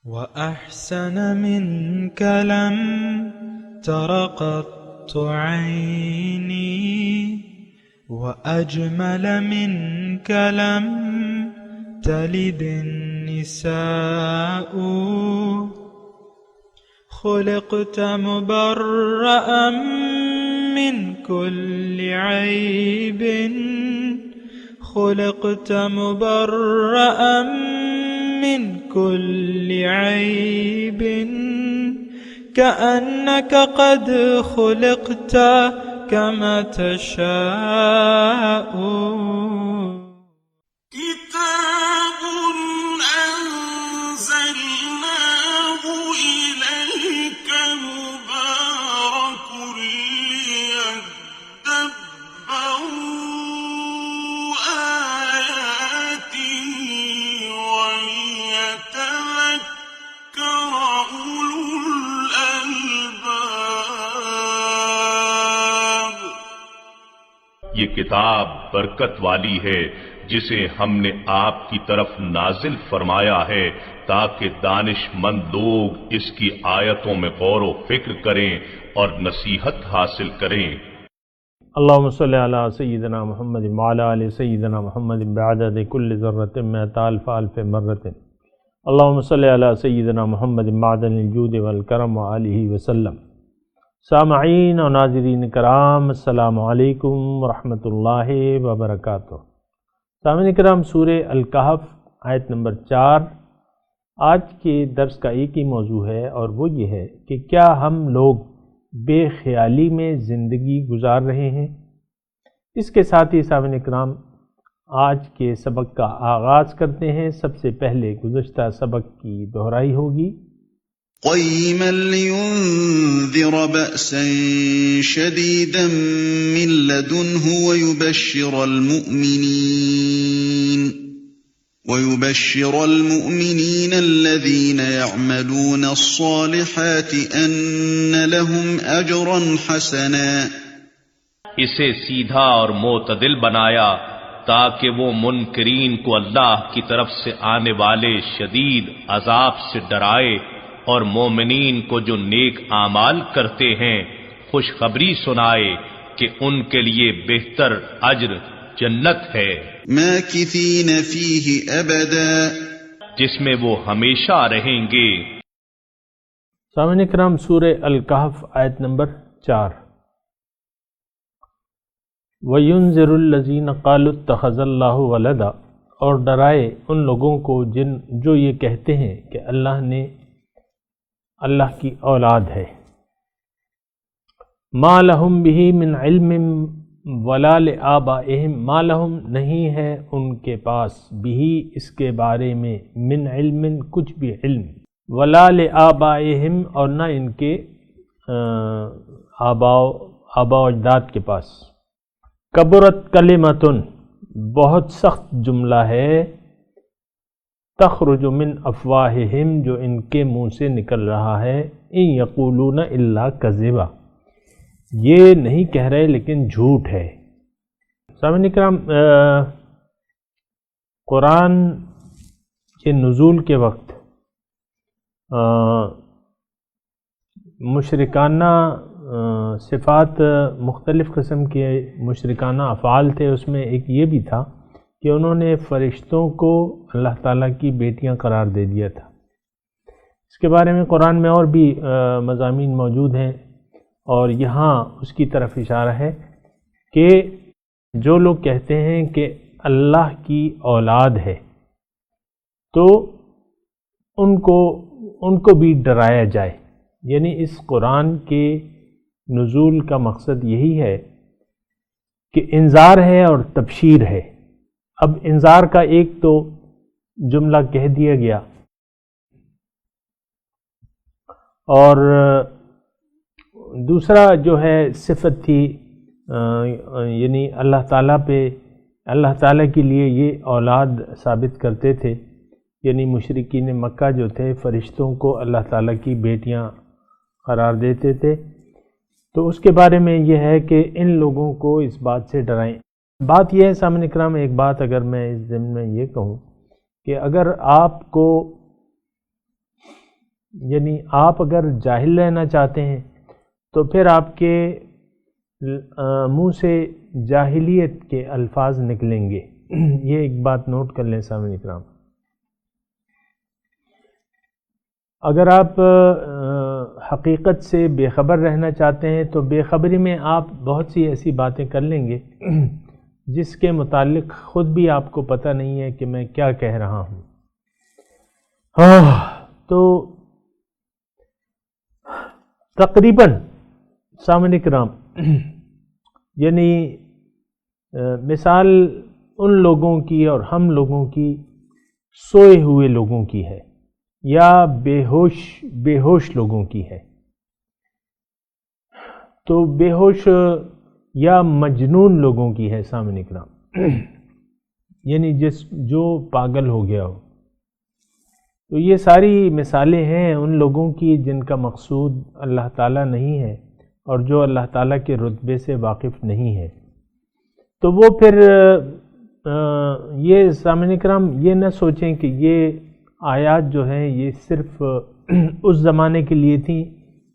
وأحسن منك لم تر قط عيني وأجمل منك لم تلد النساء خلقت مبرأ من كل عيب خلقت مبرأ من كل عيب كأنك قد خلقت كما تشاء كتاب أنزلناه إليك مبارك ليدبروا آياته وليتذكر أولو الألباب. یہ کتاب برکت والی ہے جسے ہم نے آپ کی طرف نازل فرمایا ہے تاکہ دانش مند لوگ اس کی آیتوں میں غور و فکر کریں اور نصیحت حاصل کریں. اللہم صلی علی سیدنا محمد وعلی آل سیدنا محمد بعدد کل ذرۃ مئۃ الف الف مرۃ. اللہم صلی علی سیدنا محمد معدن الجود والکرم وآلہ وسلم. سامعین و ناظرین کرام، السلام علیکم ورحمۃ اللہ وبرکاتہ. سامعین کرام، سورہ الکہف آیت نمبر 4 آج کے درس کا ایک ہی موضوع ہے، اور وہ یہ ہے کہ کیا ہم لوگ بے خیالی میں زندگی گزار رہے ہیں؟ اس کے ساتھ ہی سامعین کرام آج کے سبق کا آغاز کرتے ہیں. سب سے پہلے گزشتہ سبق کی دہرائی ہوگی. قيما لينذر بأسا شديدا من لدنه ويبشر المؤمنين الذين يعملون الصالحات أن لهم أجرا حسنا. اسے سیدھا اور معتدل بنایا تاکہ وہ منکرین کو اللہ کی طرف سے آنے والے شدید عذاب سے ڈرائے اور مومنین کو جو نیک اعمال کرتے ہیں خوشخبری سنائے کہ ان کے لیے بہتر اجر جنت ہے ماکثین فیہ ابدا، جس میں وہ ہمیشہ رہیں گے. سامعین کرام، سورہ الکہف آیت نمبر 4. وَيُنذِرُ الَّذِينَ قَالُوا اتَّخَذَ اللَّهُ وَلَدًا، اور ڈرائے ان لوگوں کو جو یہ کہتے ہیں کہ اللہ نے اللہ کی اولاد ہے. ما لہم بہ من علم ولا لآبائہم، ما لہم نہیں ہے ان کے پاس بہ اس کے بارے میں من علم کچھ بھی علم، ولا لآبائہم اور نہ ان کے آباء و اجداد کے پاس. کبرت کلمتن، بہت سخت جملہ ہے، تخرج من افواہہم، جو ان کے منہ سے نکل رہا ہے، ان یقولون الا کذبا، یہ نہیں کہہ رہے لیکن جھوٹ ہے. سامعین کرام، قرآن کے نزول کے وقت مشرکانہ صفات، مختلف قسم کے مشرکانہ افعال تھے. اس میں ایک یہ بھی تھا کہ انہوں نے فرشتوں کو اللہ تعالیٰ کی بیٹیاں قرار دے دیا تھا. اس کے بارے میں قرآن میں اور بھی مضامین موجود ہیں، اور یہاں اس کی طرف اشارہ ہے کہ جو لوگ کہتے ہیں کہ اللہ کی اولاد ہے تو ان کو بھی ڈرایا جائے. یعنی اس قرآن کے نزول کا مقصد یہی ہے کہ انذار ہے اور تبشیر ہے. اب انذار کا ایک تو جملہ کہہ دیا گیا، اور دوسرا جو ہے صفت تھی، یعنی اللہ تعالیٰ کے لیے یہ اولاد ثابت کرتے تھے. یعنی مشرکین مکہ جو تھے فرشتوں کو اللہ تعالیٰ کی بیٹیاں قرار دیتے تھے. تو اس کے بارے میں یہ ہے کہ ان لوگوں کو اس بات سے ڈرائیں. بات یہ ہے سامعین اکرام، ایک بات اگر میں اس ضمن میں یہ کہوں کہ اگر آپ کو یعنی آپ اگر جاہل رہنا چاہتے ہیں تو پھر آپ کے منہ سے جاہلیت کے الفاظ نکلیں گے. یہ ایک بات نوٹ کر لیں سامعین اکرام. اگر آپ حقیقت سے بے خبر رہنا چاہتے ہیں تو بے خبری میں آپ بہت سی ایسی باتیں کر لیں گے جس کے متعلق خود بھی آپ کو پتہ نہیں ہے کہ میں کیا کہہ رہا ہوں. تو تقریباً سامعین اکرام یعنی مثال ان لوگوں کی اور ہم لوگوں کی سوئے ہوئے لوگوں کی ہے یا بے ہوش لوگوں کی ہے. تو بے ہوش یا مجنون لوگوں کی ہے سامعین اکرام، یعنی جو پاگل ہو گیا ہو. تو یہ ساری مثالیں ہیں ان لوگوں کی جن کا مقصود اللہ تعالیٰ نہیں ہے اور جو اللہ تعالیٰ کے رتبے سے واقف نہیں ہے. تو وہ پھر یہ سامعین اکرام یہ نہ سوچیں کہ یہ آیات جو ہیں یہ صرف اس زمانے کے لیے تھیں،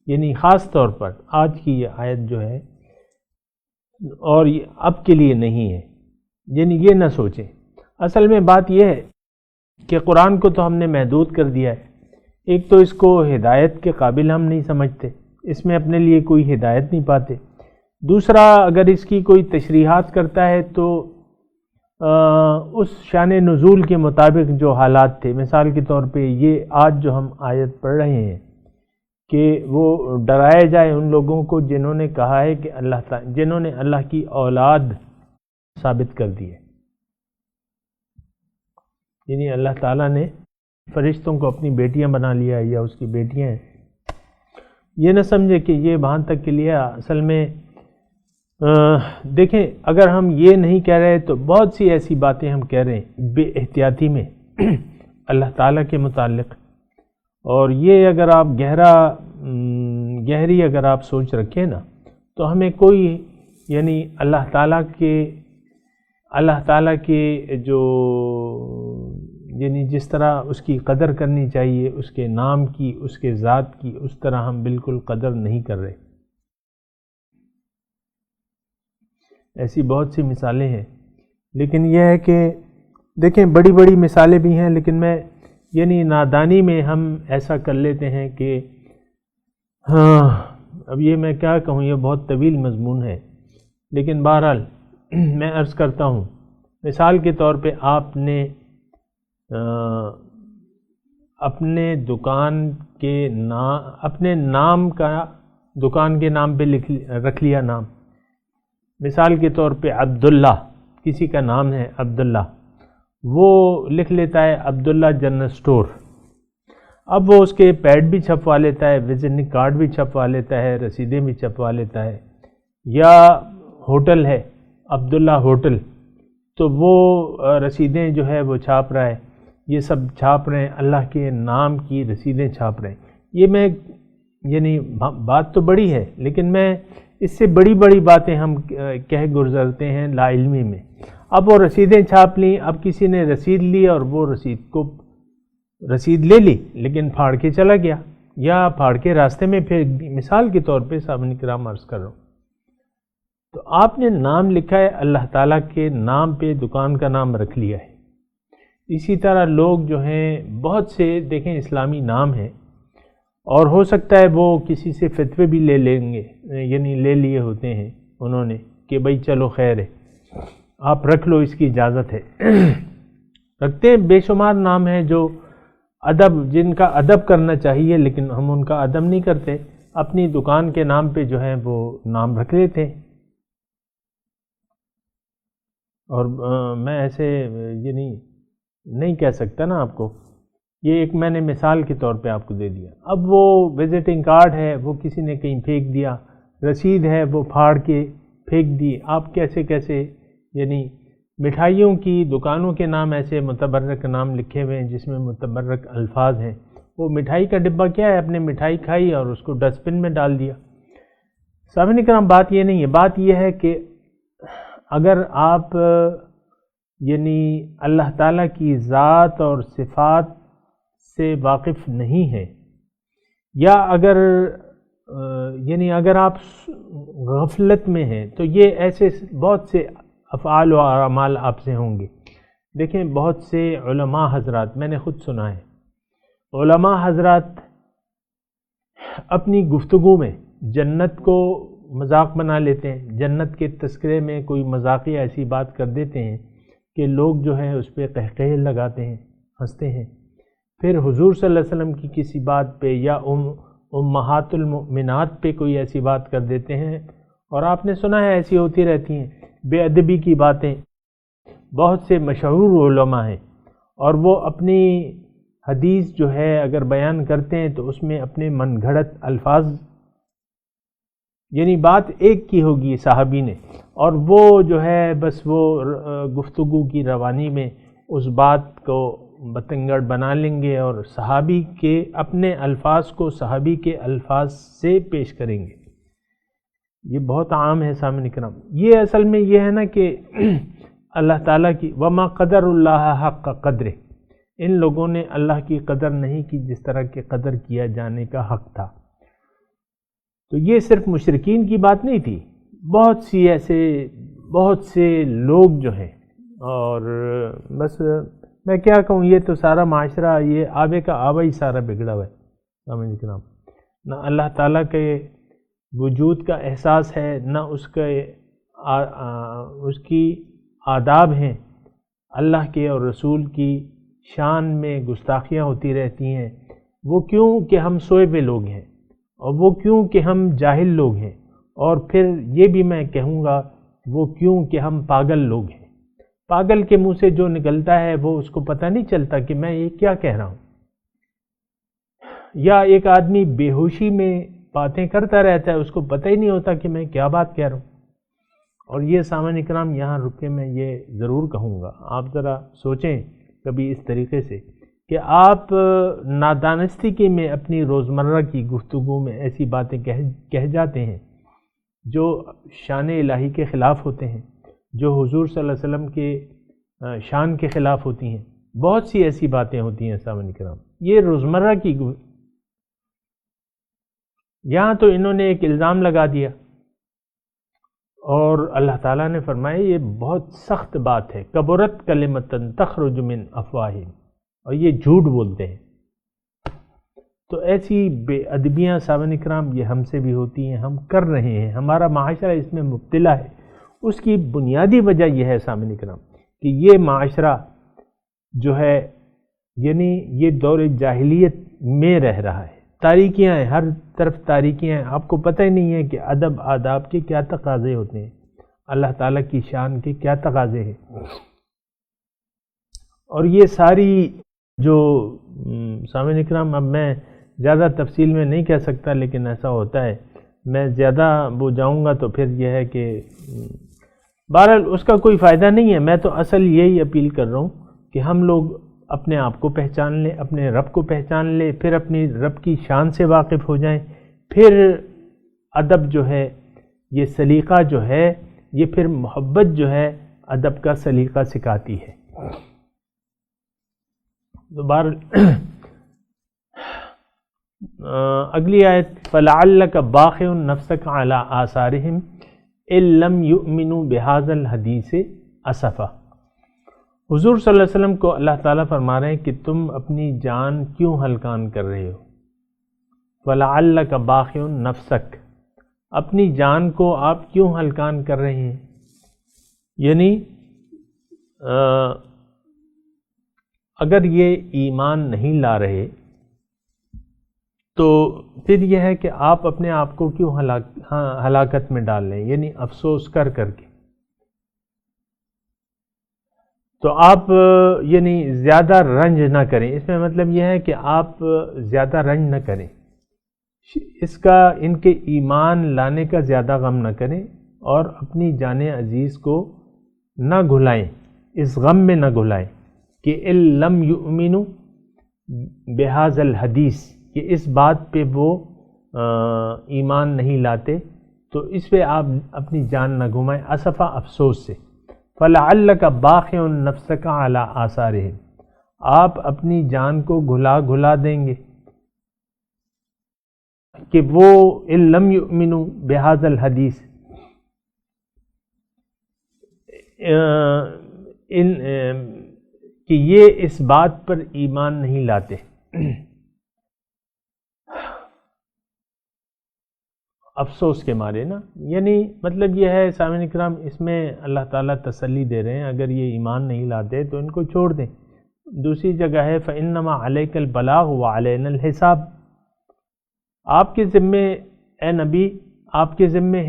یعنی خاص طور پر آج کی یہ آیت جو ہے اور یہ اب کے لیے نہیں ہے، یعنی یہ نہ سوچیں. اصل میں بات یہ ہے کہ قرآن کو تو ہم نے محدود کر دیا ہے. ایک تو اس کو ہدایت کے قابل ہم نہیں سمجھتے، اس میں اپنے لیے کوئی ہدایت نہیں پاتے. دوسرا اگر اس کی کوئی تشریحات کرتا ہے تو اس شان نزول کے مطابق جو حالات تھے، مثال کے طور پہ یہ آج جو ہم آیت پڑھ رہے ہیں کہ وہ ڈرائے جائے ان لوگوں کو جنہوں نے کہا ہے کہ جنہوں نے اللہ کی اولاد ثابت کر دی ہے. یعنی اللہ تعالیٰ نے فرشتوں کو اپنی بیٹیاں بنا لیا یا اس کی بیٹیاں ہیں. یہ نہ سمجھے کہ یہ وہاں تک کے لیے اصل میں دیکھیں اگر ہم یہ نہیں کہہ رہے تو بہت سی ایسی باتیں ہم کہہ رہے ہیں بے احتیاطی میں اللہ تعالیٰ کے متعلق. اور یہ اگر آپ گہری اگر آپ سوچ رکھیں نا تو ہمیں کوئی یعنی اللہ تعالیٰ کے جو یعنی جس طرح اس کی قدر کرنی چاہیے، اس کے نام کی، اس کے ذات کی، اس طرح ہم بالکل قدر نہیں کر رہے. ایسی بہت سی مثالیں ہیں، لیکن یہ ہے کہ دیکھیں بڑی بڑی مثالیں بھی ہیں، لیکن میں یعنی نادانی میں ہم ایسا کر لیتے ہیں کہ اب یہ میں کیا کہوں، یہ بہت طویل مضمون ہے. لیکن بہرحال میں عرض کرتا ہوں، مثال کے طور پہ آپ نے اپنے دکان کے اپنے نام کا دکان کے نام پہ رکھ لیا نام. مثال کے طور پہ عبداللہ، کسی کا نام ہے عبداللہ، وہ لکھ لیتا ہے عبداللہ جنرل سٹور. اب وہ اس کے پیڈ بھی چھپوا لیتا ہے، وزٹنگ کارڈ بھی چھپوا لیتا ہے، رسیدیں بھی چھپوا لیتا ہے. یا ہوٹل ہے عبداللہ ہوٹل، تو وہ رسیدیں جو ہے وہ چھاپ رہا ہے، یہ سب چھاپ رہے ہیں، اللہ کے نام کی رسیدیں چھاپ رہے ہیں. یہ میں یعنی بات تو بڑی ہے، لیکن میں اس سے بڑی بڑی باتیں ہم کہہ گزرتے ہیں لا علمی میں. اب وہ رسیدیں چھاپ لیں، اب کسی نے رسید لی اور وہ رسید لے لی لیکن پھاڑ کے چلا گیا، یا پھاڑ کے راستے میں پھر مثال کے طور پہ سامعین کرام عرض کر رہا ہوں. تو آپ نے نام لکھا ہے، اللہ تعالیٰ کے نام پہ دکان کا نام رکھ لیا ہے. اسی طرح لوگ جو ہیں بہت سے دیکھیں اسلامی نام ہیں، اور ہو سکتا ہے وہ کسی سے فتوے بھی لے لیں گے، یعنی لے لیے ہوتے ہیں انہوں نے کہ بھئی چلو خیر ہے آپ رکھ لو، اس کی اجازت ہے. رکھتے ہیں بے شمار نام ہیں جو جن کا ادب کرنا چاہیے، لیکن ہم ان کا ادب نہیں کرتے، اپنی دکان کے نام پہ جو ہے وہ نام رکھ لیتے ہیں. اور میں ایسے یعنی نہیں کہہ سکتا نا آپ کو، یہ ایک میں نے مثال کے طور پہ آپ کو دے دیا. اب وہ وزٹنگ کارڈ ہے وہ کسی نے کہیں پھینک دیا، رسید ہے وہ پھاڑ کے پھینک دی. آپ کیسے یعنی مٹھائیوں کی دکانوں کے نام ایسے متبرک نام لکھے ہوئے ہیں جس میں متبرک الفاظ ہیں. وہ مٹھائی کا ڈبہ کیا ہے، اپنے مٹھائی کھائی اور اس کو ڈسٹ بن میں ڈال دیا. سامعین کرام بات یہ نہیں ہے، بات یہ ہے کہ اگر آپ یعنی اللہ تعالیٰ کی ذات اور صفات سے واقف نہیں ہیں یا اگر یعنی اگر آپ غفلت میں ہیں تو یہ ایسے بہت سے افعال و اعمال آپ سے ہوں گے. دیکھیں بہت سے علماء حضرات، میں نے خود سنا ہے، علماء حضرات اپنی گفتگو میں جنت کو مذاق بنا لیتے ہیں، جنت کے تذکرے میں کوئی مذاقی ایسی بات کر دیتے ہیں کہ لوگ جو ہے اس پہ قہقہے لگاتے ہیں، ہنستے ہیں. پھر حضور صلی اللہ علیہ وسلم کی کسی بات پہ یا امہات المؤمنات پہ کوئی ایسی بات کر دیتے ہیں، اور آپ نے سنا ہے ایسی ہوتی رہتی ہیں بے ادبی کی باتیں. بہت سے مشہور علماء ہیں اور وہ اپنی حدیث جو ہے اگر بیان کرتے ہیں تو اس میں اپنے من گھڑت الفاظ، یعنی بات ایک کی ہوگی صحابی نے، اور وہ جو ہے بس وہ گفتگو کی روانی میں اس بات کو بتنگڑ بنا لیں گے اور صحابی کے اپنے الفاظ کو صحابی کے الفاظ سے پیش کریں گے. یہ بہت عام ہے سامعین کرام. یہ اصل میں یہ ہے نا کہ اللہ تعالیٰ کی وما قدر اللہ حق قدر، ان لوگوں نے اللہ کی قدر نہیں کی جس طرح کہ قدر کیا جانے کا حق تھا. تو یہ صرف مشرکین کی بات نہیں تھی، بہت سے لوگ جو ہیں، اور بس میں کیا کہوں، یہ تو سارا معاشرہ یہ آبے کا آبا ہی سارا بگڑا ہوا ہے سامعین کرام. نہ اللہ تعالیٰ کے وجود کا احساس ہے، نہ اس کی آداب ہیں. اللہ کے اور رسول کی شان میں گستاخیاں ہوتی رہتی ہیں. وہ کیوں کہ ہم سوئے ہوئے لوگ ہیں، اور وہ کیوں کہ ہم جاہل لوگ ہیں، اور پھر یہ بھی میں کہوں گا وہ کیوں کہ ہم پاگل لوگ ہیں. پاگل کے منہ سے جو نکلتا ہے وہ اس کو پتہ نہیں چلتا کہ میں یہ کیا کہہ رہا ہوں. یا ایک آدمی بے ہوشی میں باتیں کرتا رہتا ہے، اس کو پتہ ہی نہیں ہوتا کہ میں کیا بات کہہ رہا ہوں. اور یہ سامعین اکرام یہاں رک کے میں یہ ضرور کہوں گا، آپ ذرا سوچیں کبھی اس طریقے سے کہ آپ نادانستگی میں اپنی روزمرہ کی گفتگو میں ایسی باتیں کہہ جاتے ہیں جو شان الہی کے خلاف ہوتے ہیں، جو حضور صلی اللہ علیہ وسلم کے شان کے خلاف ہوتی ہیں. بہت سی ایسی باتیں ہوتی ہیں سامعین کرام. یہ روزمرہ کی یہاں تو انہوں نے ایک الزام لگا دیا، اور اللہ تعالیٰ نے فرمایا یہ بہت سخت بات ہے، کبرت کلمۃ تخرج من افواہہم، اور یہ جھوٹ بولتے ہیں. تو ایسی بے ادبیاں سامعین کرام یہ ہم سے بھی ہوتی ہیں، ہم کر رہے ہیں، ہمارا معاشرہ اس میں مبتلا ہے. اس کی بنیادی وجہ یہ ہے سامعین کرام کہ یہ معاشرہ جو ہے یعنی یہ دور جاہلیت میں رہ رہا ہے. تاریکیاں ہیں، ہر طرف تاریکیاں ہیں. آپ کو پتہ ہی نہیں ہے کہ ادب آداب کے کیا تقاضے ہوتے ہیں، اللہ تعالیٰ کی شان کے کیا تقاضے ہیں. اور یہ ساری جو سامعین اکرام، اب میں زیادہ تفصیل میں نہیں کہہ سکتا، لیکن ایسا ہوتا ہے میں زیادہ وہ جاؤں گا تو پھر یہ ہے کہ بہرحال اس کا کوئی فائدہ نہیں ہے. میں تو اصل یہی اپیل کر رہا ہوں کہ ہم لوگ اپنے آپ کو پہچان لیں، اپنے رب کو پہچان لیں، پھر اپنی رب کی شان سے واقف ہو جائیں. پھر ادب جو ہے، یہ سلیقہ جو ہے، یہ پھر محبت جو ہے ادب کا سلیقہ سکھاتی ہے. دوبارہ اگلی آیت فَلَعَلَّكَ بَاخِعٌ نَفْسَكَ عَلَىٰ آثَارِهِمْ إِن لَّمْ يُؤْمِنُوا بِهَٰذَا الْحَدِيثِ أَسَفًا. حضور صلی اللہ علیہ وسلم کو اللہ تعالیٰ فرما رہے ہیں کہ تم اپنی جان کیوں ہلکان کر رہے ہو. فَلَعَلَّكَ بَاخِعٌ نَفْسَكَ، اپنی جان کو آپ کیوں ہلکان کر رہے ہیں. یعنی اگر یہ ایمان نہیں لا رہے تو پھر یہ ہے کہ آپ اپنے آپ کو کیوں ہلاکت میں ڈال لیں، یعنی افسوس کر کے. تو آپ یعنی زیادہ رنج نہ کریں. اس میں مطلب یہ ہے کہ آپ زیادہ رنج نہ کریں، ان کے ایمان لانے کا زیادہ غم نہ کریں، اور اپنی جان عزیز کو نہ گھلائیں، اس غم میں نہ گھلائیں کہ ان لم یؤمنوا بہذا الحدیث، کہ اس بات پہ وہ ایمان نہیں لاتے، تو اس پہ آپ اپنی جان نہ گھمائیں اسفا، افسوس سے. فَلَعَلَّكَ بَاخِعٌ نَفْسَكَ عَلَىٰ آثَارِهِمْ، آپ اپنی جان کو گھلا دیں گے کہ وہ ان لم یؤمنوا بہذا الحدیث، کہ یہ اس بات پر ایمان نہیں لاتے. افسوس کے مارے نا، یعنی مطلب یہ ہے سامعین کرام، اس میں اللہ تعالیٰ تسلی دے رہے ہیں اگر یہ ایمان نہیں لاتے تو ان کو چھوڑ دیں. دوسری جگہ ہے فَإِنَّمَا عَلَيْكَ الْبَلَاغُ وَعَلَيْنَا الْحِسَابُ، آپ کے ذمے اے نبی، آپ کے ذمے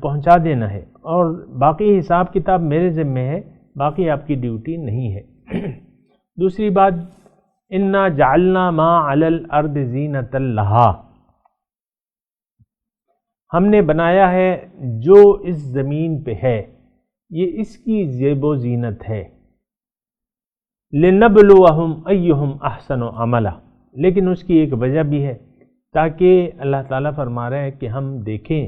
پہنچا دینا ہے، اور باقی حساب کتاب میرے ذمے ہے، باقی آپ کی ڈیوٹی نہیں ہے. دوسری بات اِنَّا جَعَلْنَا مَا عَلَى الْأَرْضِ زِينَةً لَهَا، ہم نے بنایا ہے جو اس زمین پہ ہے یہ اس کی زیب و زینت ہے. لِنَبْلُوَهُمْ أَيُّهُمْ أَحْسَنُ عَمَلًا، لیکن اس کی ایک وجہ بھی ہے، تاکہ اللہ تعالیٰ فرما رہا ہے کہ ہم دیکھیں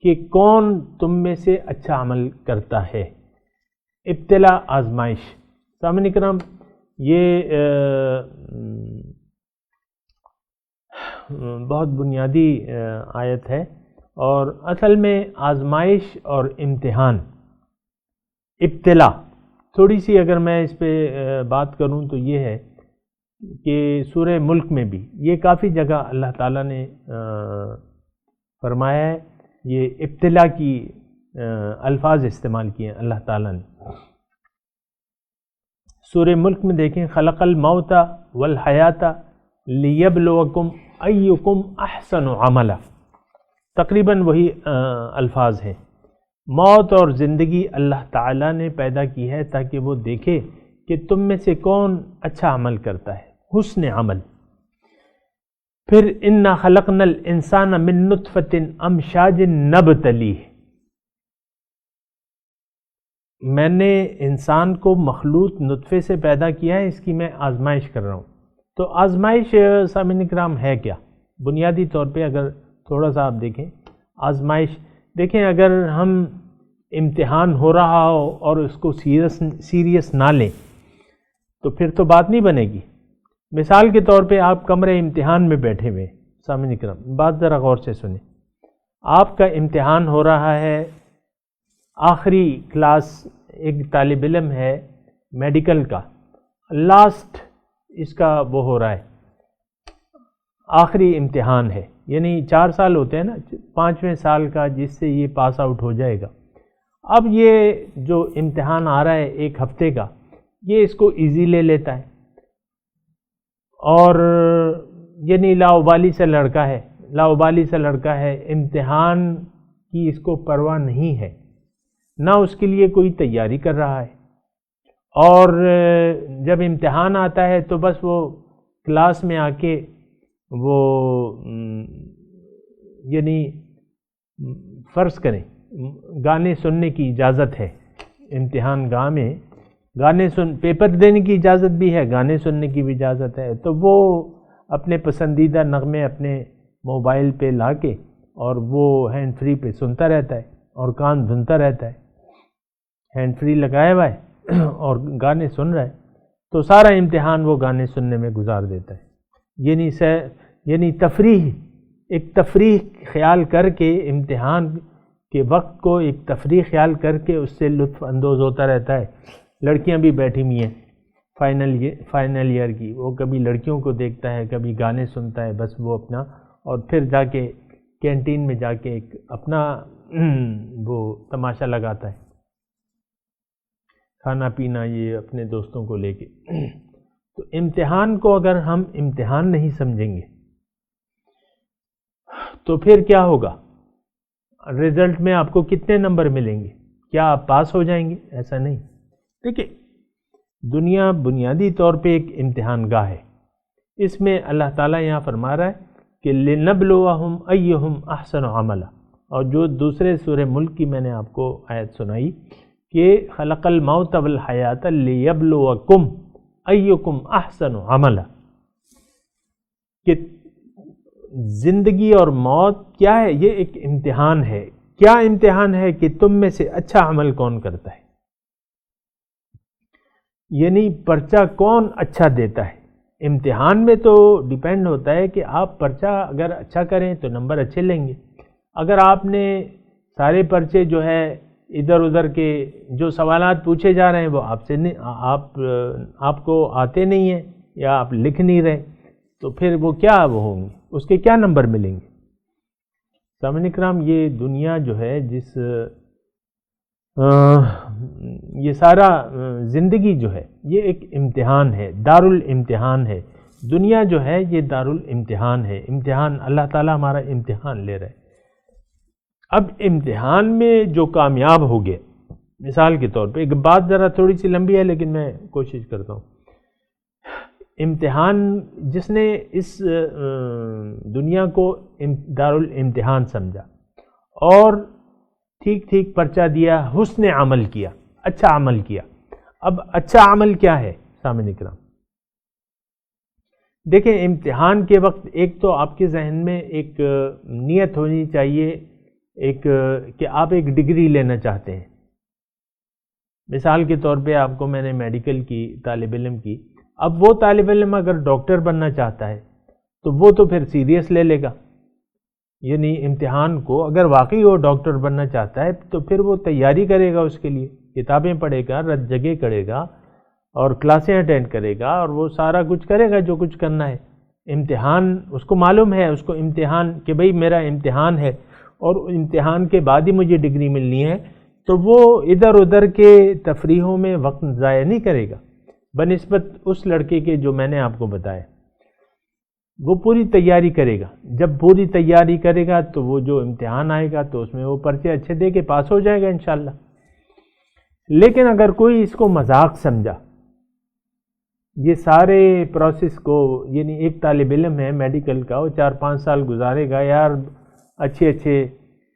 کہ کون تم میں سے اچھا عمل کرتا ہے. ابتلا، آزمائش. سامعین کرام، یہ بہت بنیادی آیت ہے، اور اصل میں آزمائش اور امتحان، ابتلا، تھوڑی سی اگر میں اس پہ بات کروں تو یہ ہے کہ سورہ ملک میں بھی یہ کافی جگہ اللہ تعالیٰ نے فرمایا ہے، یہ ابتلا کی الفاظ استعمال کیے ہیں اللہ تعالیٰ نے. سورہ ملک میں دیکھیں خلق الموت والحیات لیبلوکم ایکم احسن عملا، تقریباً وہی الفاظ ہیں. موت اور زندگی اللہ تعالیٰ نے پیدا کی ہے تاکہ وہ دیکھے کہ تم میں سے کون اچھا عمل کرتا ہے، حسن عمل. پھر انا خلقنا الانسان من نطفۃ امشاج نبتلیہ، میں نے انسان کو مخلوط نطفے سے پیدا کیا ہے، اس کی میں آزمائش کر رہا ہوں. تو آزمائش سامعین کرام ہے کیا؟ بنیادی طور پہ اگر تھوڑا سا آپ دیکھیں آزمائش، دیکھیں اگر ہم امتحان ہو رہا ہو اور اس کو سیریس نہ لیں تو پھر تو بات نہیں بنے گی. مثال کے طور پہ آپ کمرے امتحان میں بیٹھے ہوئے، سامعین کرام بات ذرا غور سے سنیں. آپ کا امتحان ہو رہا ہے، آخری کلاس، ایک طالب علم ہے میڈیکل کا، لاسٹ اس کا وہ ہو رہا ہے، آخری امتحان ہے، یعنی 4 سال ہوتے ہیں نا، 5ویں سال کا جس سے یہ پاس آؤٹ ہو جائے گا. اب یہ جو امتحان آ رہا ہے 1 ہفتے کا، یہ اس کو ایزی لے لیتا ہے، اور یعنی لاؤبالی سے لڑکا ہے، امتحان کی اس کو پرواہ نہیں ہے، نہ اس کے لیے کوئی تیاری کر رہا ہے. اور جب امتحان آتا ہے تو بس وہ کلاس میں آ کے وہ یعنی فرض کریں گانے سننے کی اجازت ہے، امتحان گاہ میں گانے پیپر دینے کی اجازت بھی ہے، گانے سننے کی بھی اجازت ہے. تو وہ اپنے پسندیدہ نغمے اپنے موبائل پہ لا کے اور وہ ہینڈ فری پہ سنتا رہتا ہے اور کان دھنتا رہتا ہے، ہینڈ فری لگایا ہوا ہے اور گانے سن رہا ہے، تو سارا امتحان وہ گانے سننے میں گزار دیتا ہے. یعنی ایک تفریح خیال کر کے، امتحان کے وقت کو ایک تفریح خیال کر کے اس سے لطف اندوز ہوتا رہتا ہے. لڑکیاں بھی بیٹھی ہوئی ہیں فائنل ایئر کی، وہ کبھی لڑکیوں کو دیکھتا ہے، کبھی گانے سنتا ہے، بس وہ اپنا، اور پھر جا کے کینٹین میں جا کے ایک اپنا وہ تماشا لگاتا ہے، کھانا پینا یہ اپنے دوستوں کو لے کے. تو امتحان کو اگر ہم امتحان نہیں سمجھیں گے تو پھر کیا ہوگا؟ رزلٹ میں آپ کو کتنے نمبر ملیں گے؟ کیا آپ پاس ہو جائیں گے؟ ایسا نہیں. دیکھیں، دنیا بنیادی طور پہ ایک امتحان گاہ ہے. اس میں اللہ تعالیٰ یہاں فرما رہا ہے کہ لِنَبْلُوَهُمْ أَيُّهُمْ أَحْسَنُ عَمَلًا، اور جو دوسرے سورہ ملک کی میں نے آپ کو آیت سنائی کہ خلق الموت والحیات لیبلوکم ایکم احسن عملا، کہ زندگی اور موت کیا ہے؟ یہ ایک امتحان ہے. کیا امتحان ہے؟ کہ تم میں سے اچھا عمل کون کرتا ہے، یعنی پرچہ کون اچھا دیتا ہے. امتحان میں تو ڈیپینڈ ہوتا ہے کہ آپ پرچہ اگر اچھا کریں تو نمبر اچھے لیں گے. اگر آپ نے سارے پرچے جو ہے ادھر ادھر کے جو سوالات پوچھے جا رہے ہیں وہ آپ سے آپ کو آتے نہیں ہیں یا آپ لکھ نہیں رہے تو پھر وہ کیا وہ ہوں گے, اس کے کیا نمبر ملیں گے؟ سامعین کرام, یہ دنیا جو ہے یہ سارا زندگی جو ہے یہ ایک امتحان ہے, دارالامتحان ہے. دنیا جو ہے یہ دارالامتحان ہے. امتحان اللہ تعالیٰ ہمارا امتحان لے رہے ہیں. اب امتحان میں جو کامیاب ہو گئے, مثال کے طور پہ ایک بات ذرا تھوڑی سی لمبی ہے لیکن میں کوشش کرتا ہوں. امتحان جس نے اس دنیا کو دارالامتحان سمجھا اور ٹھیک ٹھیک پرچہ دیا, حسن عمل کیا, اچھا عمل کیا. اب اچھا عمل کیا ہے سامعین کرام؟ دیکھیں, امتحان کے وقت ایک تو آپ کے ذہن میں ایک نیت ہونی چاہیے ایک کہ آپ ایک ڈگری لینا چاہتے ہیں. مثال کے طور پہ آپ کو میں نے میڈیکل کی طالب علم کی, اب وہ طالب علم اگر ڈاکٹر بننا چاہتا ہے تو وہ تو پھر سیریس لے لے گا, یعنی امتحان کو اگر واقعی وہ ڈاکٹر بننا چاہتا ہے تو پھر وہ تیاری کرے گا, اس کے لیے کتابیں پڑھے گا, رت جگہ کرے گا اور کلاسیں اٹینڈ کرے گا اور وہ سارا کچھ کرے گا جو کچھ کرنا ہے. امتحان اس کو معلوم ہے, اس کو امتحان کہ بھئی میرا امتحان ہے اور امتحان کے بعد ہی مجھے ڈگری ملنی ہے, تو وہ ادھر ادھر کے تفریحوں میں وقت ضائع نہیں کرے گا بنسبت اس لڑکے کے جو میں نے آپ کو بتایا. وہ پوری تیاری کرے گا. جب پوری تیاری کرے گا تو وہ جو امتحان آئے گا تو اس میں وہ پرچے اچھے دے کے پاس ہو جائے گا انشاءاللہ. لیکن اگر کوئی اس کو مذاق سمجھا, یہ سارے پروسیس کو, یعنی ایک طالب علم ہے میڈیکل کا, وہ 4-5 سال گزارے گا, یار اچھے اچھے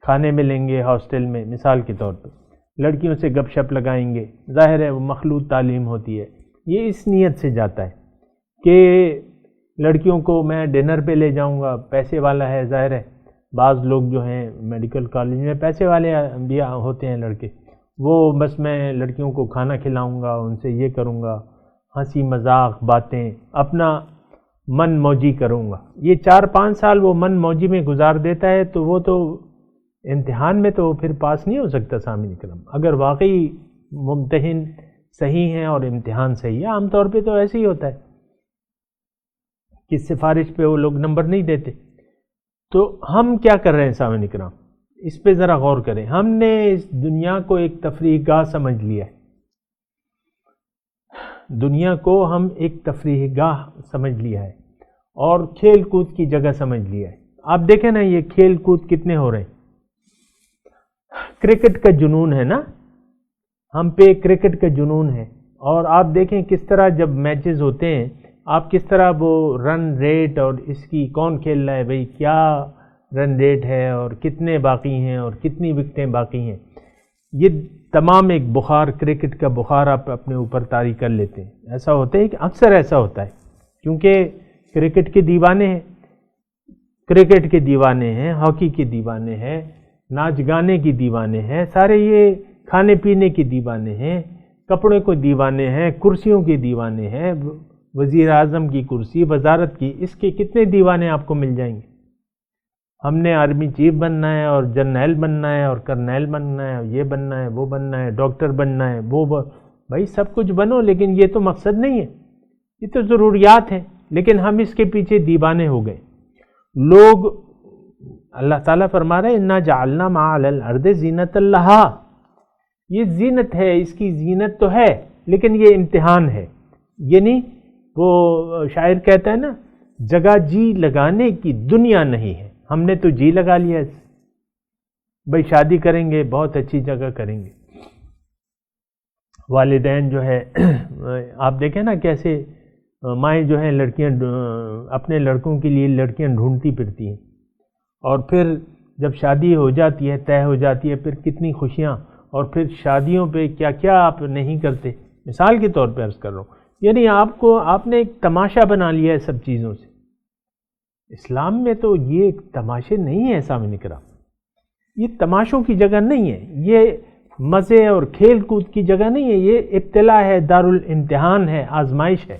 کھانے ملیں گے ہاسٹل میں, مثال کے طور پہ لڑکیوں سے گپ شپ لگائیں گے, ظاہر ہے وہ مخلوط تعلیم ہوتی ہے. یہ اس نیت سے جاتا ہے کہ لڑکیوں کو میں ڈنر پہ لے جاؤں گا, پیسے والا ہے, ظاہر ہے بعض لوگ جو ہیں میڈیکل کالج میں پیسے والے بھی ہوتے ہیں لڑکے, وہ بس میں لڑکیوں کو کھانا کھلاؤں گا, ان سے یہ کروں گا, ہنسی مذاق باتیں, اپنا من موجی کروں گا. یہ 4-5 سال وہ من موجی میں گزار دیتا ہے تو وہ تو امتحان میں تو پھر پاس نہیں ہو سکتا سامعین کرام. اگر واقعی ممتحن صحیح ہیں اور امتحان صحیح ہے, عام طور پہ تو ایسے ہی ہوتا ہے کہ سفارش پہ وہ لوگ نمبر نہیں دیتے. تو ہم کیا کر رہے ہیں سامعین کرام, اس پہ ذرا غور کریں. ہم نے اس دنیا کو ایک تفریح گاہ سمجھ لیا ہے. دنیا کو ہم ایک تفریح گاہ سمجھ لیا ہے اور کھیل کود کی جگہ سمجھ لیا ہے. آپ دیکھیں نا یہ کھیل کود کتنے ہو رہے ہیں. کرکٹ کا جنون ہے نا, ہم پہ کرکٹ کا جنون ہے. اور آپ دیکھیں کس طرح جب میچز ہوتے ہیں, آپ کس طرح وہ رن ریٹ اور اس کی کون کھیل رہا ہے, بھئی کیا رن ریٹ ہے اور کتنے باقی ہیں اور کتنی وکٹیں باقی ہیں, یہ تمام ایک بخار, کرکٹ کا بخار آپ اپنے اوپر طاری کر لیتے ہیں. ایسا ہوتا ہے کہ اکثر ایسا ہوتا ہے کیونکہ کرکٹ کے دیوانے ہیں, کرکٹ کے دیوانے ہیں, ہاکی کے دیوانے ہیں, ناچ گانے کی دیوانے ہیں, سارے یہ کھانے پینے کے دیوانے ہیں, کپڑے کو دیوانے ہیں, کرسیوں کے دیوانے ہیں, وزیر اعظم کی کرسی, وزارت کی, اس کے کتنے دیوانے آپ کو مل جائیں گے. ہم نے آرمی چیف بننا ہے اور جرنیل بننا ہے اور کرنیل بننا ہے اور یہ بننا ہے وہ بننا ہے, ڈاکٹر بننا ہے, وہ بھائی سب کچھ بنو, لیکن یہ تو مقصد نہیں ہے, یہ تو ضروریات ہیں. لیکن ہم اس کے پیچھے دیوانے ہو گئے. لوگ, اللہ تعالیٰ فرما رہے ہیں اِنَّا جَعَلْنَا مَا عَلَى الْأَرْضِ زِینَةً لَهَا, یہ زینت ہے, اس کی زینت تو ہے لیکن یہ امتحان ہے. یعنی وہ شاعر کہتا ہے نا, جگہ جی لگانے کی دنیا نہیں ہے, ہم نے تو جی لگا لیا اس, بھئی شادی کریں گے, بہت اچھی جگہ کریں گے. والدین جو ہے آپ دیکھیں نا کیسے مائیں جو ہیں لڑکیاں اپنے لڑکوں کے لیے لڑکیاں ڈھونڈتی پھرتی ہیں, اور پھر جب شادی ہو جاتی ہے, طے ہو جاتی ہے, پھر کتنی خوشیاں, اور پھر شادیوں پہ کیا کیا آپ نہیں کرتے. مثال کے طور پہ عرض کر رہا ہوں, یعنی آپ نے ایک تماشا بنا لیا ہے سب چیزوں سے. اسلام میں تو یہ تماشے نہیں ہیں سامنے کرام, یہ تماشوں کی جگہ نہیں ہے, یہ مزے اور کھیل کود کی جگہ نہیں ہے, یہ ابتلا ہے, دارالامتحان ہے, آزمائش ہے.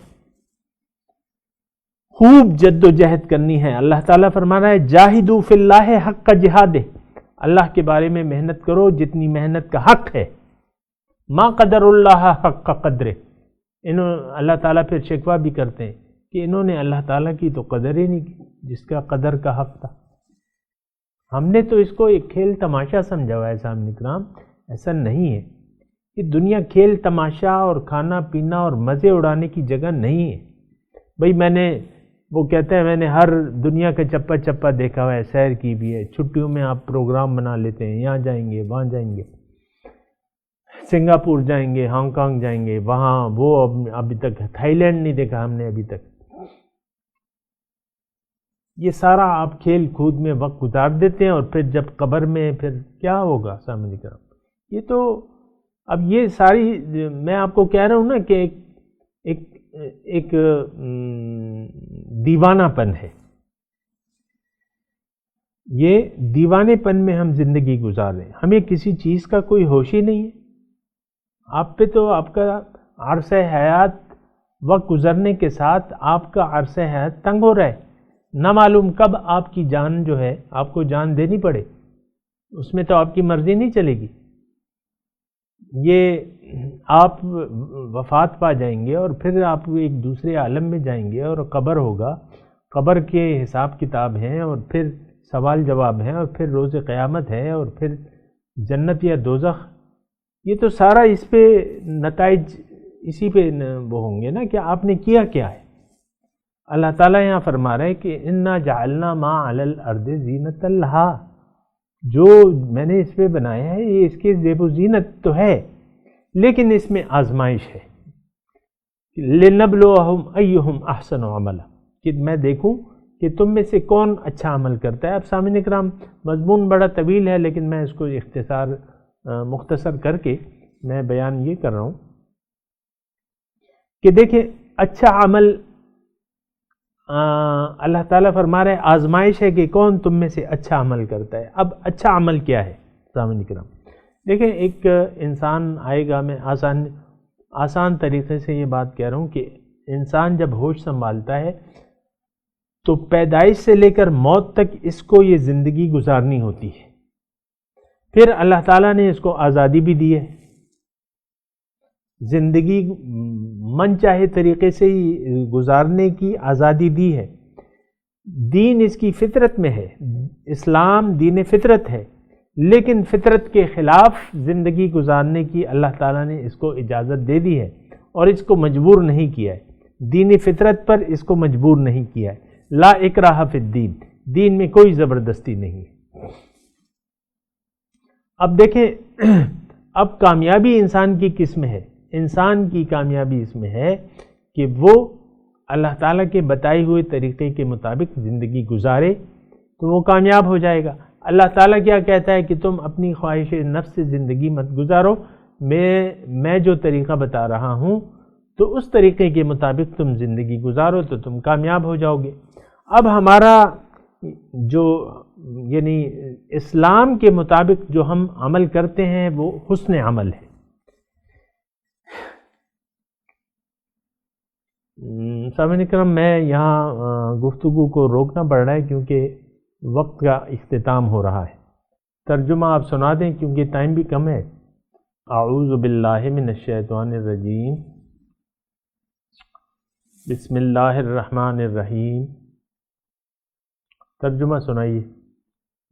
خوب جد و جہد کرنی ہے۔ اللہ تعالیٰ فرما رہا ہے جاہدوا فی اللہ حق جہادہ، اللہ کے بارے میں محنت کرو جتنی محنت کا حق ہے۔ ما قدر اللہ حق قدرہ، اللہ تعالیٰ پھر شکوہ بھی کرتے ہیں کہ انہوں نے اللہ تعالیٰ کی تو قدر ہی نہیں کی جس کا قدر کا حق تھا۔ ہم نے تو اس کو ایک کھیل تماشا سمجھا ہوا ہے سامنے کرام، ایسا نہیں ہے۔ یہ دنیا کھیل تماشا اور کھانا پینا اور مزے اڑانے کی جگہ نہیں ہے۔ بھئی میں نے، وہ کہتے ہیں میں نے ہر دنیا کا چپا چپا دیکھا ہوا ہے، سیر کی بھی ہے، چھٹیوں میں آپ پروگرام بنا لیتے ہیں، یہاں جائیں گے وہاں جائیں گے، سنگاپور جائیں گے، ہانگ کانگ جائیں گے، وہاں وہ ابھی تک تھائی لینڈ نہیں دیکھا ہم نے ابھی تک۔ یہ سارا آپ کھیل کود میں وقت گزار دیتے ہیں، اور پھر جب قبر میں پھر کیا ہوگا سامنے کرام؟ یہ تو اب یہ ساری میں آپ کو کہہ رہا ہوں نا کہ ایک دیوانہ پن ہے، یہ دیوانے پن میں ہم زندگی گزار رہے ہیں، ہمیں کسی چیز کا کوئی ہوش ہی نہیں ہے۔ آپ پہ تو آپ کا عرصہ حیات وقت گزرنے کے ساتھ آپ کا عرصہ حیات تنگ ہو رہا ہے، نہ معلوم کب آپ کی جان جو ہے آپ کو جان دینی پڑے، اس میں تو آپ کی مرضی نہیں چلے گی۔ یہ آپ وفات پا جائیں گے اور پھر آپ ایک دوسرے عالم میں جائیں گے اور قبر ہوگا، قبر کے حساب کتاب ہیں اور پھر سوال جواب ہیں اور پھر روز قیامت ہے اور پھر جنت یا دوزخ۔ یہ تو سارا اس پہ نتائج اسی پہ وہ ہوں گے نا کہ آپ نے کیا کیا ہے۔ اللہ تعالیٰ یہاں فرما رہے ہیں کہ انا جعلنا ما علی الارض زینۃ لہا، جو میں نے اس پہ بنایا ہے یہ اس کی زیب و زینت تو ہے، لیکن اس میں آزمائش ہے۔ لنبلوہم ایہم احسن عملا، کہ میں دیکھوں کہ تم میں سے کون اچھا عمل کرتا ہے۔ اب سامعین کرام مضمون بڑا طویل ہے، لیکن میں اس کو مختصر کر کے میں بیان یہ کر رہا ہوں کہ دیکھیں اچھا عمل اللہ تعالیٰ فرما رہے آزمائش ہے کہ کون تم میں سے اچھا عمل کرتا ہے۔ اب اچھا عمل کیا ہے سامعین کرام؟ دیکھیں ایک انسان آئے گا، میں آسان طریقے سے یہ بات کہہ رہا ہوں کہ انسان جب ہوش سنبھالتا ہے تو پیدائش سے لے کر موت تک اس کو یہ زندگی گزارنی ہوتی ہے۔ پھر اللہ تعالیٰ نے اس کو آزادی بھی دی ہے، زندگی من چاہے طریقے سے ہی گزارنے کی آزادی دی ہے۔ دین اس کی فطرت میں ہے، اسلام دین فطرت ہے، لیکن فطرت کے خلاف زندگی گزارنے کی اللہ تعالیٰ نے اس کو اجازت دے دی ہے اور اس کو مجبور نہیں کیا ہے، دین فطرت پر اس کو مجبور نہیں کیا ہے۔ لا اکراہ فی الدین، دین میں کوئی زبردستی نہیں ہے۔ اب دیکھیں اب کامیابی انسان کی کس میں ہے؟ انسان کی کامیابی اس میں ہے کہ وہ اللہ تعالیٰ کے بتائے ہوئے طریقے کے مطابق زندگی گزارے تو وہ کامیاب ہو جائے گا۔ اللہ تعالیٰ کیا کہتا ہے کہ تم اپنی خواہش نفس سے زندگی مت گزارو، میں جو طریقہ بتا رہا ہوں تو اس طریقے کے مطابق تم زندگی گزارو تو تم کامیاب ہو جاؤ گے۔ اب ہمارا جو یعنی اسلام کے مطابق جو ہم عمل کرتے ہیں وہ حسن عمل ہے۔ سامعین اکرام میں یہاں گفتگو کو روکنا پڑ رہا ہے کیونکہ وقت کا اختتام ہو رہا ہے۔ ترجمہ آپ سنا دیں کیونکہ ٹائم بھی کم ہے۔ اعوذ باللہ من الشیطان الرجیم، بسم اللہ الرحمن الرحیم۔ ترجمہ سنائیے۔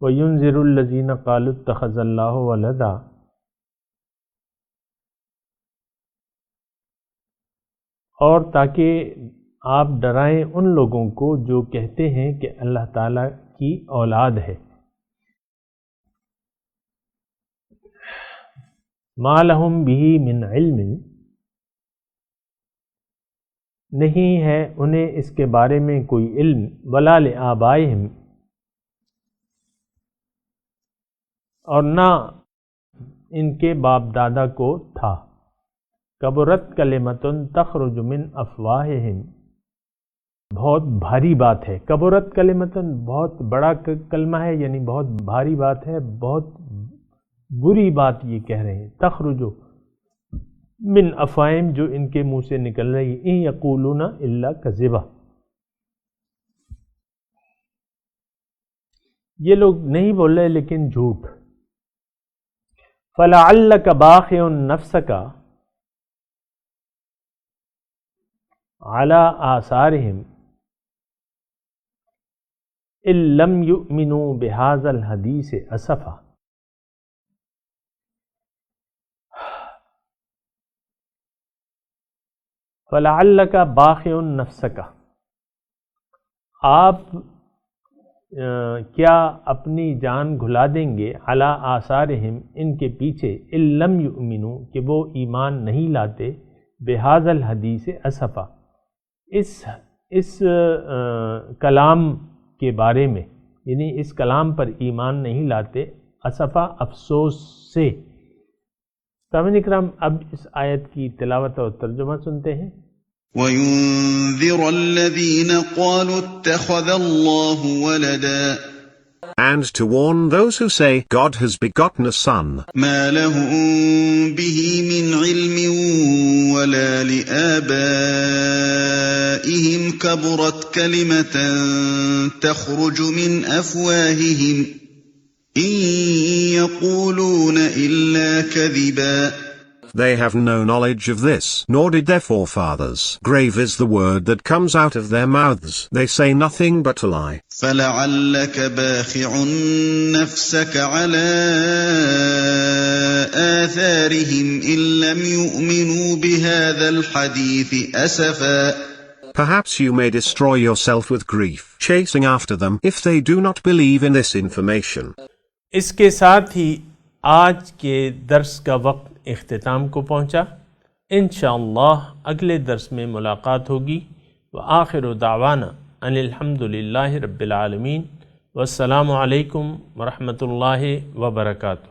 وَيُنذِرُ الَّذِينَ قَالُوا اتَّخَذَ اللَّهُ وَلَدًا، اور تاکہ آپ ڈرائیں ان لوگوں کو جو کہتے ہیں کہ اللہ تعالیٰ کی اولاد ہے۔ مَا لَهُم بِهِ مِنْ عِلْمٍ، نہیں ہے انہیں اس کے بارے میں کوئی علم، وَلَا لِآبَائِهِمْ، اور نہ ان کے باپ دادا کو تھا۔ کبرت کلمۃ تخرج من افواہہم، بہت بھاری بات ہے۔ کبرت کلمۃ بہت بڑا کلمہ ہے، یعنی بہت بھاری بات ہے، بہت بری بات یہ کہہ رہے ہیں۔ تخرج من افواہہم، جو ان کے منہ سے نکل رہی، ان یقولون الا کذبا، یہ لوگ نہیں بول رہے لیکن جھوٹ. فَلَعَلَّكَ بَاخِعٌ نَفْسَكَ عَلَىٰ آثَارِهِمْ إِن لَّمْ يُؤْمِنُوا بِهَٰذَا الْحَدِيثِ أَسَفًا. فَلَعَلَّكَ بَاخِعٌ نَفْسَكَ، آپ کیا اپنی جان گھلا دیں گے علی آثارہم، ان کے پیچھے، ان لم یؤمنوا، کہ وہ ایمان نہیں لاتے، بہذا الحدیث اسفا، اس کلام کے بارے میں، یعنی اس کلام پر ایمان نہیں لاتے، اسفا افسوس سے. سامعین اکرام، اب اس آیت کی تلاوت اور ترجمہ سنتے ہیں. وَيُنذِرَ الَّذِينَ قَالُوا اتَّخَذَ اللَّهُ وَلَدًا. And to warn those who say God has begotten a son. مَا لَهُم بِهِ مِنْ عِلْمٍ وَلَا لِآبَائِهِمْ كَبُرَتْ كَلِمَةً تَخْرُجُ مِنْ أَفْوَاهِهِمْ إِنْ يَقُولُونَ إِلَّا كَذِبًا. They have no knowledge of this, nor did their forefathers. Grave is the word that comes out of their mouths. They say nothing but a lie. فَلَعَلَّكَ بَاخِعٌ نَفْسَكَ عَلَىٰ آثَارِهِمْ إِن لَّمْ يُؤْمِنُوا بِهَٰذَا الْحَدِيثِ أَسَفًا. Perhaps you may destroy yourself with grief, chasing after them, if they do not believe in this information. اس کے ساتھ ہی آج کے درس کا وقت اختتام کو پہنچا. انشاءاللہ اگلے درس میں ملاقات ہوگی. وآخر دعوانا ان الحمدللہ رب العالمین، والسلام علیکم ورحمۃ اللہ وبرکاتہ.